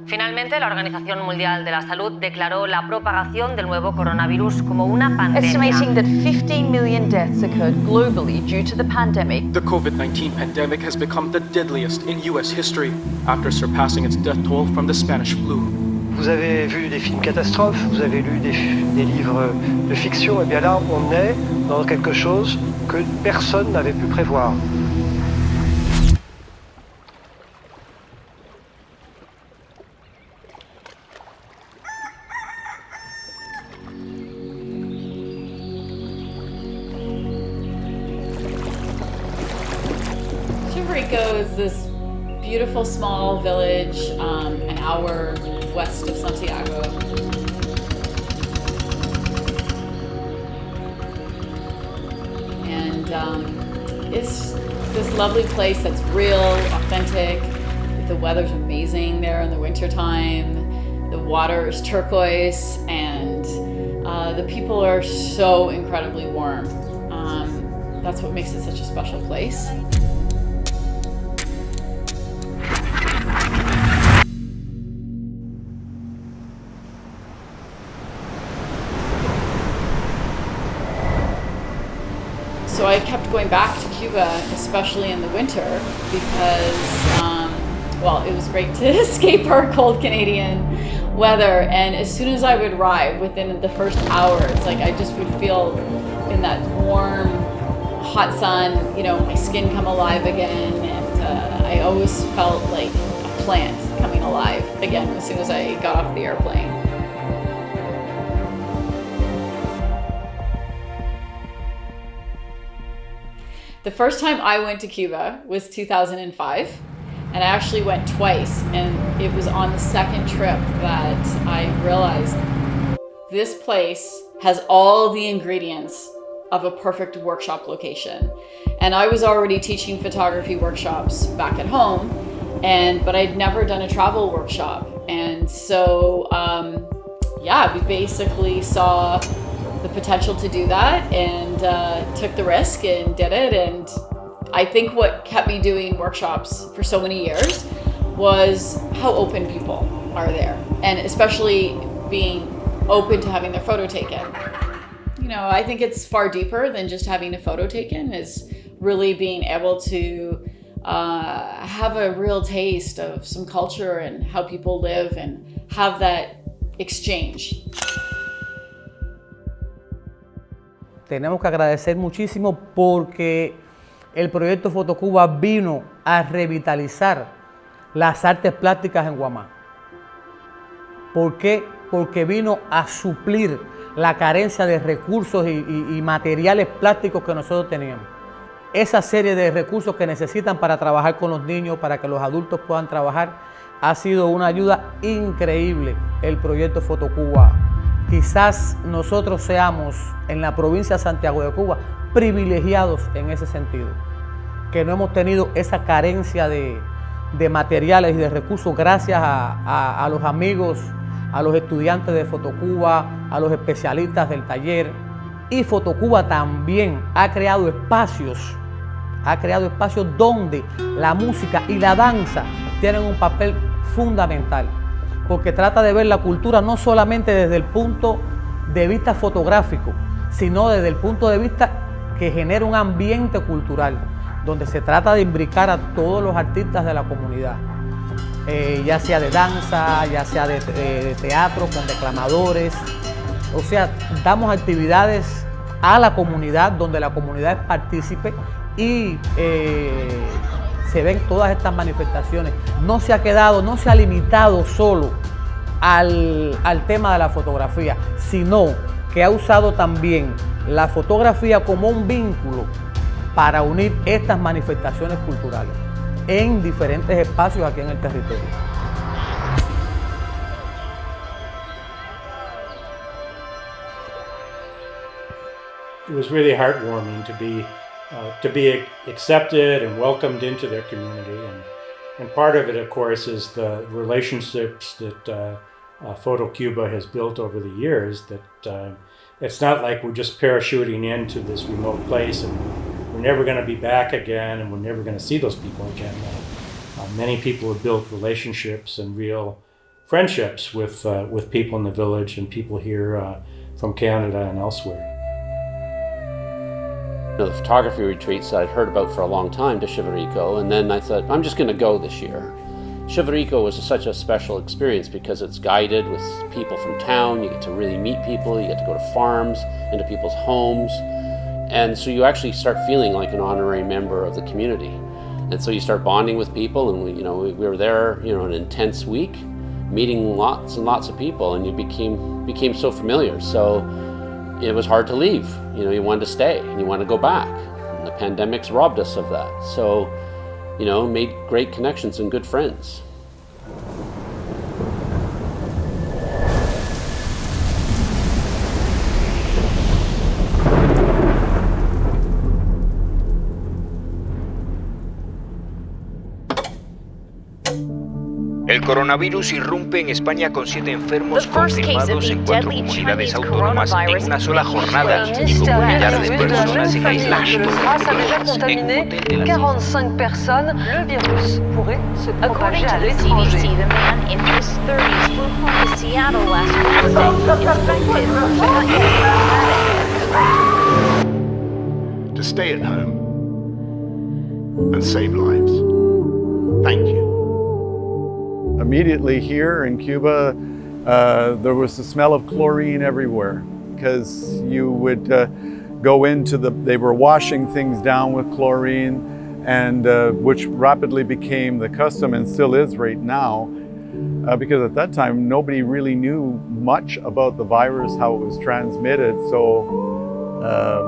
Finalmente, la Organización Mundial de la Salud declaró la propagación del nuevo coronavirus como una pandemia. Estimating that 15 million deaths occurred globally due to the pandemic. The COVID-19 pandemic has become the deadliest in US history after surpassing its death toll from the Spanish flu. Vous avez vu des films catastrophes, vous avez lu des livres de fiction, et bien là, on est dans quelque chose que personne n'avait pu prévoir. Chivirico is this beautiful small village an hour west of Santiago. And it's this lovely place that's real, authentic. The weather's amazing there in the wintertime. The water is turquoise, and the people are so incredibly warm. That's what makes it such a special place. So I kept going back to Cuba, especially in the winter, because, well, it was great to escape our cold Canadian weather. And as soon as I would arrive, within the first hour, it's like I just would feel in that warm, hot sun, you know, my skin come alive again. And I always felt like a plant coming alive again as soon as I got off the airplane. The first time I went to Cuba was 2005, and I actually went twice, and it was on the second trip that I realized this place has all the ingredients of a perfect workshop location. And I was already teaching photography workshops back at home, but I'd never done a travel workshop. And so, we basically saw the potential to do that, and took the risk and did it. And I think what kept me doing workshops for so many years was how open people are there, and especially being open to having their photo taken. You know, I think it's far deeper than just having a photo taken. Is really being able to have a real taste of some culture and how people live and have that exchange. Tenemos que agradecer muchísimo porque el proyecto Fotocuba vino a revitalizar las artes plásticas en Guamá. ¿Por qué? Porque vino a suplir la carencia de recursos y materiales plásticos que nosotros teníamos. Esa serie de recursos que necesitan para trabajar con los niños, para que los adultos puedan trabajar, ha sido una ayuda increíble el proyecto Fotocuba. Quizás nosotros seamos en la provincia de Santiago de Cuba privilegiados en ese sentido, que no hemos tenido esa carencia de materiales y de recursos gracias a los amigos, a los estudiantes de Fotocuba, a los especialistas del taller. Y Fotocuba también ha creado espacios donde la música y la danza tienen un papel fundamental, porque trata de ver la cultura no solamente desde el punto de vista fotográfico, sino desde el punto de vista que genera un ambiente cultural, donde se trata de imbricar a todos los artistas de la comunidad, ya sea de danza, ya sea de teatro, con declamadores. O sea, damos actividades a la comunidad, donde la comunidad es partícipe y se ven todas estas manifestaciones. No se ha limitado solo al tema de la fotografía, sino que ha usado también la fotografía como un vínculo para unir estas manifestaciones culturales en diferentes espacios aquí en el territorio. It was really heartwarming to be accepted and welcomed into their community, and part of it, of course, is the relationships that Photo Cuba has built over the years. That it's not like we're just parachuting into this remote place and we're never going to be back again, and we're never going to see those people again. Many people have built relationships and real friendships with people in the village and people here from Canada and elsewhere. The photography retreats that I'd heard about for a long time to Chivirico, and then I thought, I'm just going to go this year. Chivirico was such a special experience because it's guided with people from town. You get to really meet people, you get to go to farms, into people's homes, and so you actually start feeling like an honorary member of the community. And so you start bonding with people, and we were there, an intense week, meeting lots and lots of people, and you became so familiar. So it was hard to leave. You wanted to stay and you wanted to go back. And the pandemic's robbed us of that. So, made great connections and good friends. El coronavirus irrumpe en España con 7 enfermos The first case of confirmados the en 4 deadly comunidades Chinese autónomas en coronavirus una sola jornada y East con West. millares de personas en aislamiento. France a déjà contaminé 45 personnes. Le virus pourrait se According propager to à the l'étranger. CDC, the man in his 30s flew home to Seattle last Wednesday, infected but not yet. To stay at home and save lives. Thank you. Immediately here in Cuba, there was the smell of chlorine everywhere because you would go into they were washing things down with chlorine, and which rapidly became the custom and still is right now, because at that time nobody really knew much about the virus, how it was transmitted. So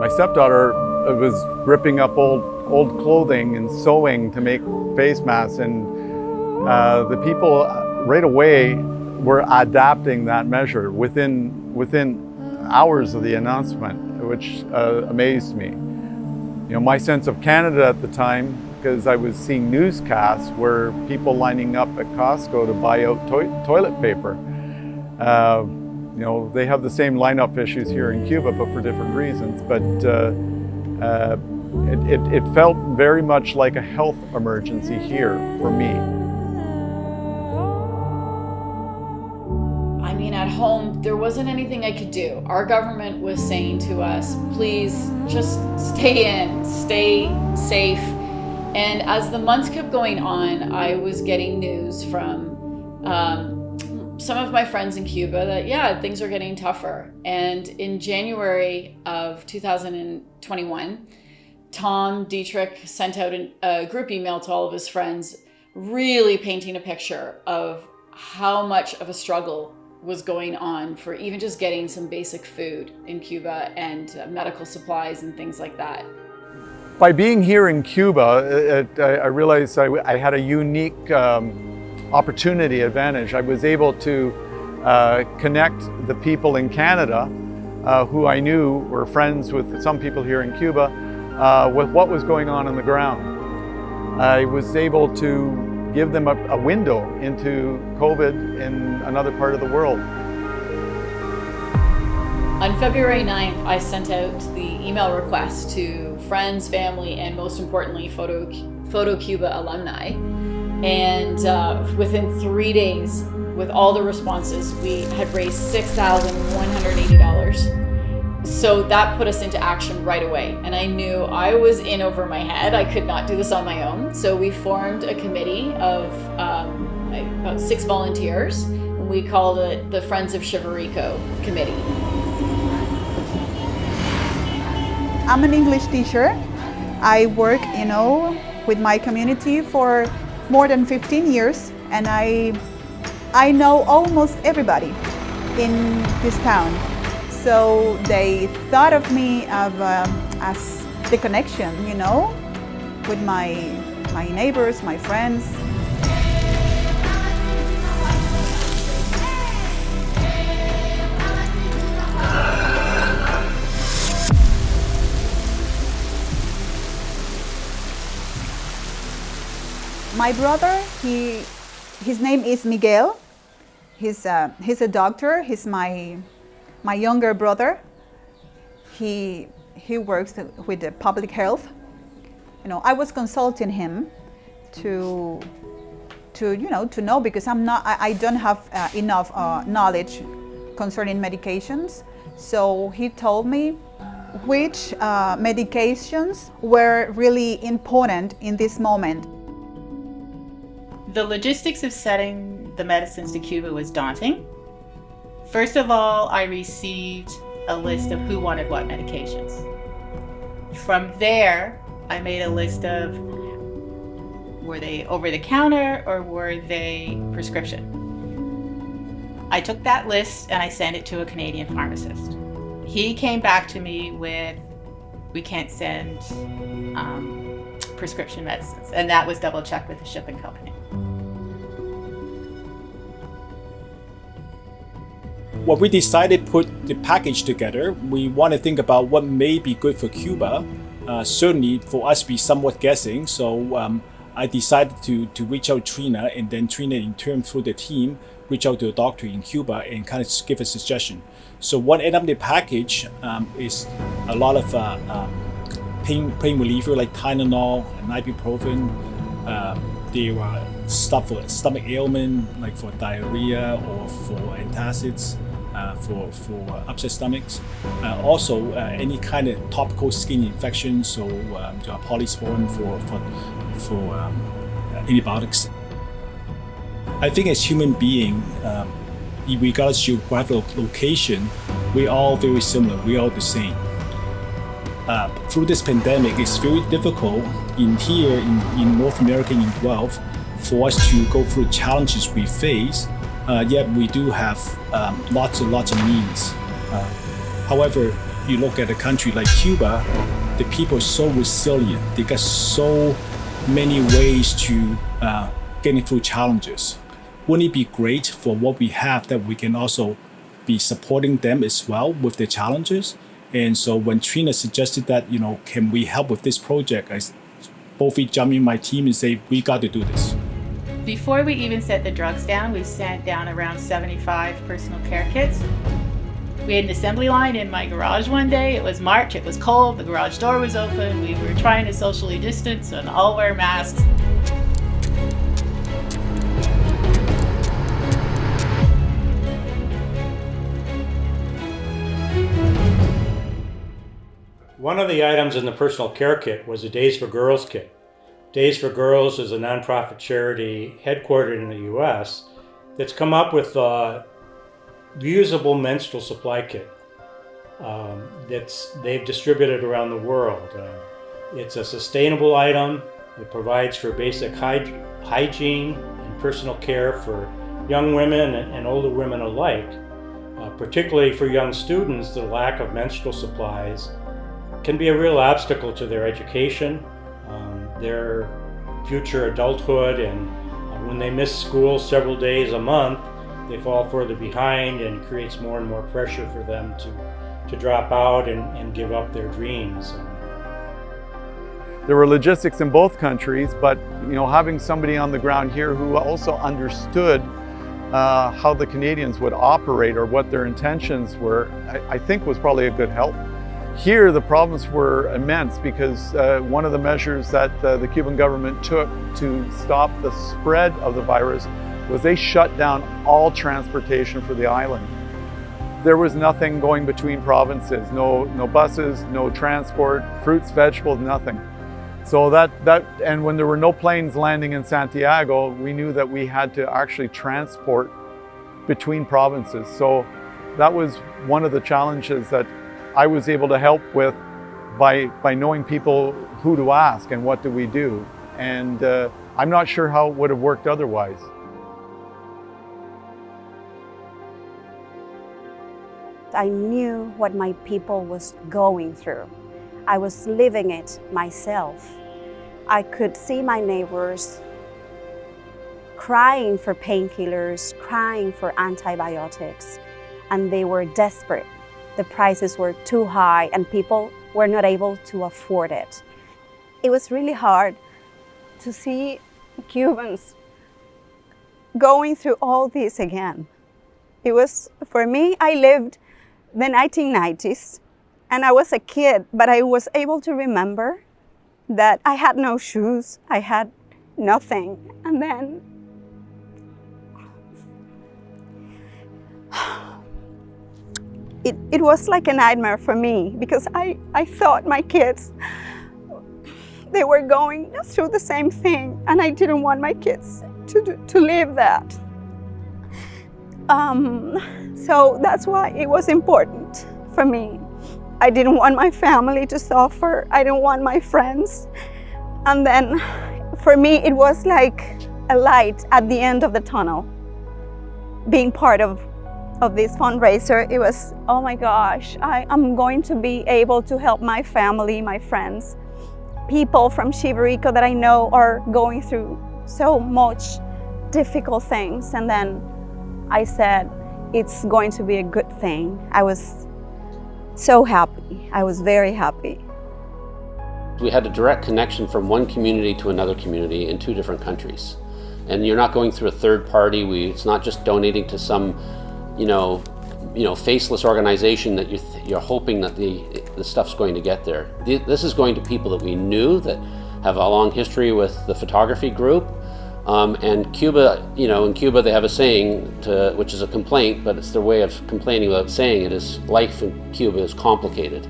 my stepdaughter was ripping up old clothing and sewing to make face masks, and the people right away were adapting that measure within hours of the announcement, which amazed me. My sense of Canada at the time, because I was seeing newscasts where people lining up at Costco to buy out toilet paper. They have the same lineup issues here in Cuba, but for different reasons. But it felt very much like a health emergency here for me. At home, there wasn't anything I could do. Our government was saying to us, please just stay in, stay safe. And as the months kept going on, I was getting news from some of my friends in Cuba that, things are getting tougher. And in January of 2021, Tom Dietrich sent out a group email to all of his friends, really painting a picture of how much of a struggle was going on for even just getting some basic food in Cuba and medical supplies and things like that. By being here in Cuba, I realized I had a unique opportunity advantage. I was able to connect the people in Canada who I knew were friends with some people here in Cuba with what was going on the ground. I was able to give them a window into COVID in another part of the world. On February 9th, I sent out the email request to friends, family, and most importantly, Photo Cuba alumni. And within 3 days, with all the responses, we had raised $6,180. So that put us into action right away. And I knew I was in over my head. I could not do this on my own. So we formed a committee of about 6 volunteers, and we called it the Friends of Chivirico Committee. I'm an English teacher. I work, with my community for more than 15 years, and I know almost everybody in this town. So they thought of me as the connection, with my neighbors, my friends. My brother, his name is Miguel. He's a doctor. He's my younger brother. He works with the public health. I was consulting him to to know, because I don't have enough knowledge concerning medications. So he told me which medications were really important in this moment. The logistics of setting the medicines to Cuba was daunting. First of all, I received a list of who wanted what medications. From there, I made a list of, were they over the counter or were they prescription? I took that list and I sent it to a Canadian pharmacist. He came back to me with, we can't send prescription medicines, and that was double checked with the shipping company. When we decided to put the package together, we want to think about what may be good for Cuba. Certainly for us, be somewhat guessing. So I decided to reach out to Trina, and then Trina in turn through the team reach out to a doctor in Cuba and kind of give a suggestion. So what ended up in the package is a lot of pain reliever like Tylenol and ibuprofen. There were stuff for stomach ailment, like for diarrhea or for antacids, for upset stomachs. Also, any kind of topical skin infection, so polysporin for antibiotics. I think as human being, regardless of geographical location, we're all very similar. We're all the same. Through this pandemic, it's very difficult in North America and in Guelph for us to go through challenges we face, yet we do have lots and lots of needs. However, you look at a country like Cuba, the people are so resilient. They got so many ways to getting through challenges. Wouldn't it be great for what we have that we can also be supporting them as well with their challenges? And so when Trina suggested that, can we help with this project, I both jumped in my team and say, we got to do this. Before we even set the drugs down, we sent down around 75 personal care kits. We had an assembly line in my garage one day. It was March, it was cold, the garage door was open. We were trying to socially distance and all wear masks. One of the items in the personal care kit was a Days for Girls kit. Days for Girls is a nonprofit charity headquartered in the US that's come up with a reusable menstrual supply kit they've distributed around the world. It's a sustainable item. It provides for basic hygiene and personal care for young women and older women alike. Particularly for young students, the lack of menstrual supplies can be a real obstacle to their education, their future adulthood, and when they miss school several days a month, they fall further behind, and it creates more and more pressure for them to drop out and give up their dreams. There were logistics in both countries, but having somebody on the ground here who also understood how the Canadians would operate or what their intentions were, I think was probably a good help. Here, the problems were immense because one of the measures that the Cuban government took to stop the spread of the virus was they shut down all transportation for the island. There was nothing going between provinces, no buses, no transport, fruits, vegetables, nothing. So and when there were no planes landing in Santiago, we knew that we had to actually transport between provinces. So that was one of the challenges that I was able to help with by knowing people who to ask and what do we do. And I'm not sure how it would have worked otherwise. I knew what my people was going through. I was living it myself. I could see my neighbors crying for painkillers, crying for antibiotics, and they were desperate. The prices were too high and people were not able to afford it. It was really hard to see Cubans going through all this again. It was, for me, I lived the 1990s and I was a kid, but I was able to remember that I had no shoes, I had nothing. And then it was like a nightmare for me because I thought my kids, they were going through the same thing, and I didn't want my kids to live that. So that's why it was important for me. I didn't want my family to suffer. I didn't want my friends. And then for me, it was like a light at the end of the tunnel. Being part of this fundraiser, it was, oh my gosh, I'm going to be able to help my family, my friends, people from Chivirico that I know are going through so much difficult things. And then I said, it's going to be a good thing. I was so happy. I was very happy. We had a direct connection from one community to another community in 2 different countries. And you're not going through a third party. It's not just donating to some, faceless organization that you're hoping that the stuff's going to get there. This is going to people that we knew, that have a long history with the photography group. And Cuba, in Cuba they have a saying, which is a complaint, but it's their way of complaining without saying it, is life in Cuba is complicated.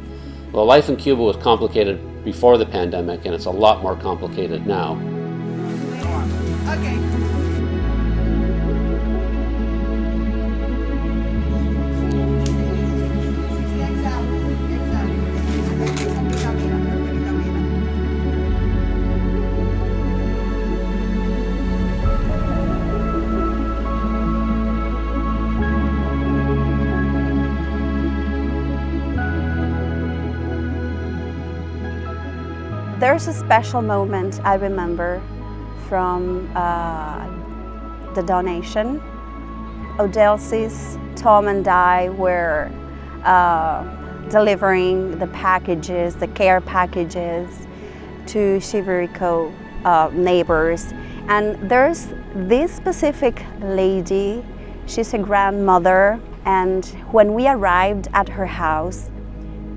Well, life in Cuba was complicated before the pandemic, and it's a lot more complicated now. Okay. There's a special moment I remember from the donation. Odelsis, Tom and I were delivering the packages, the care packages to Chivirico neighbors. And there's this specific lady, she's a grandmother, and when we arrived at her house,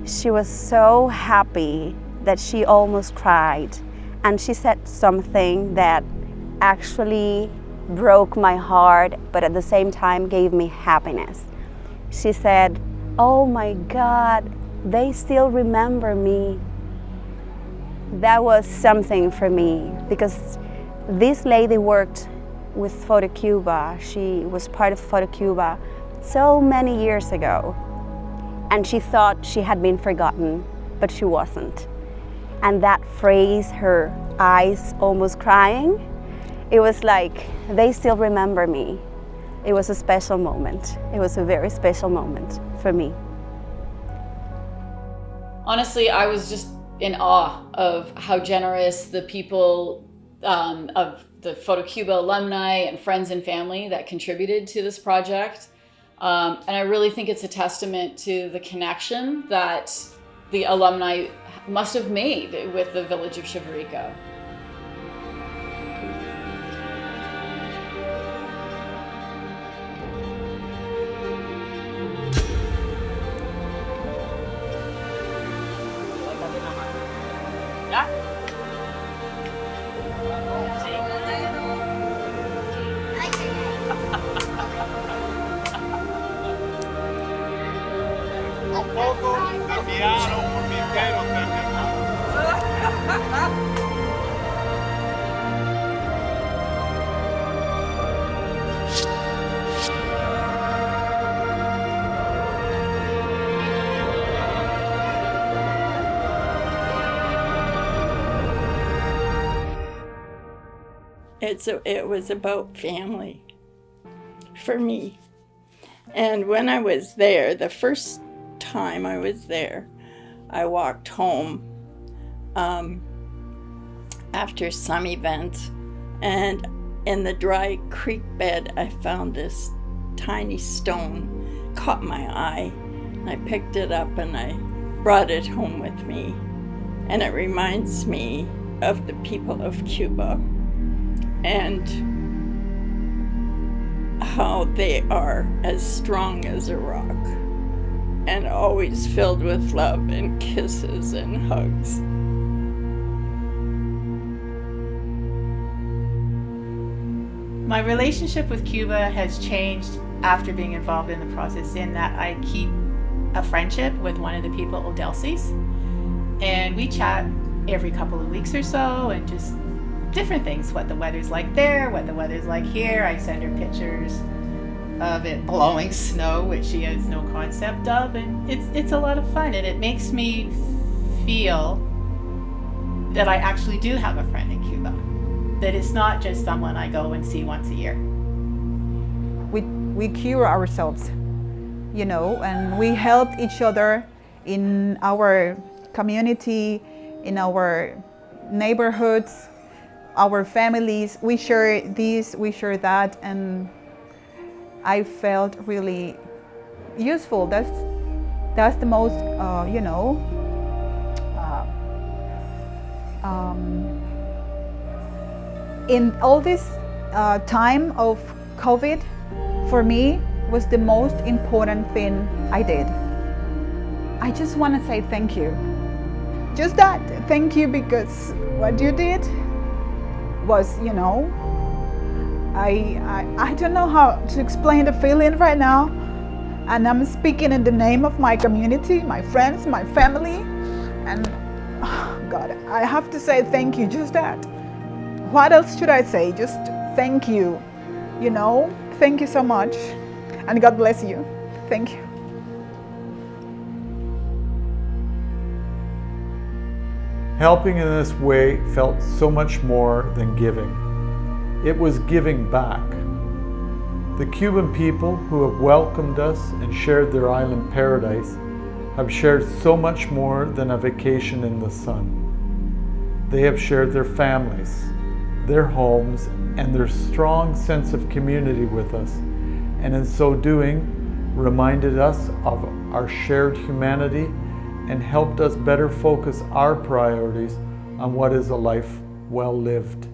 she was so happy that she almost cried. And she said something that actually broke my heart, but at the same time gave me happiness. She said, "Oh my God, they still remember me." That was something for me, because this lady worked with Photo Cuba. She was part of Photo Cuba so many years ago. And she thought she had been forgotten, but she wasn't. And that phrase, her eyes almost crying, it was like, they still remember me. It was a special moment. It was a very special moment for me. Honestly, I was just in awe of how generous the people of the Photo Cuba alumni and friends and family that contributed to this project. And I really think it's a testament to the connection that the alumni must have made with the village of Chivirico. It was about family for me. And when I was there, the first time I was there, I walked home after some event, and in the dry creek bed, I found this tiny stone, caught my eye, and I picked it up and I brought it home with me. And it reminds me of the people of Cuba and how they are as strong as a rock and always filled with love and kisses and hugs. My relationship with Cuba has changed after being involved in the process, in that I keep a friendship with one of the people, Odelsis, and we chat every couple of weeks or so and just different things, what the weather's like there, what the weather's like here. I send her pictures of it blowing snow, which she has no concept of, and it's a lot of fun, and it makes me feel that I actually do have a friend in Cuba, that it's not just someone I go and see once a year. We cure ourselves, you know, and we help each other in our community, in our neighborhoods, our families. We share this, we share that, and I felt really useful. That's the most, you know, in all this time of COVID, for me, was the most important thing I did. I just want to say thank you. Just that, thank you, because what you did was, you know, I don't know how to explain the feeling right now, and I'm speaking in the name of my community, my friends, my family, and oh God, I have to say thank you, just that. What else should I say? Just thank you, you know, thank you so much, and God bless you. Thank you. Helping in this way felt so much more than giving. It was giving back. The Cuban people who have welcomed us and shared their island paradise have shared so much more than a vacation in the sun. They have shared their families, their homes, and their strong sense of community with us, and in so doing, reminded us of our shared humanity and helped us better focus our priorities on what is a life well lived.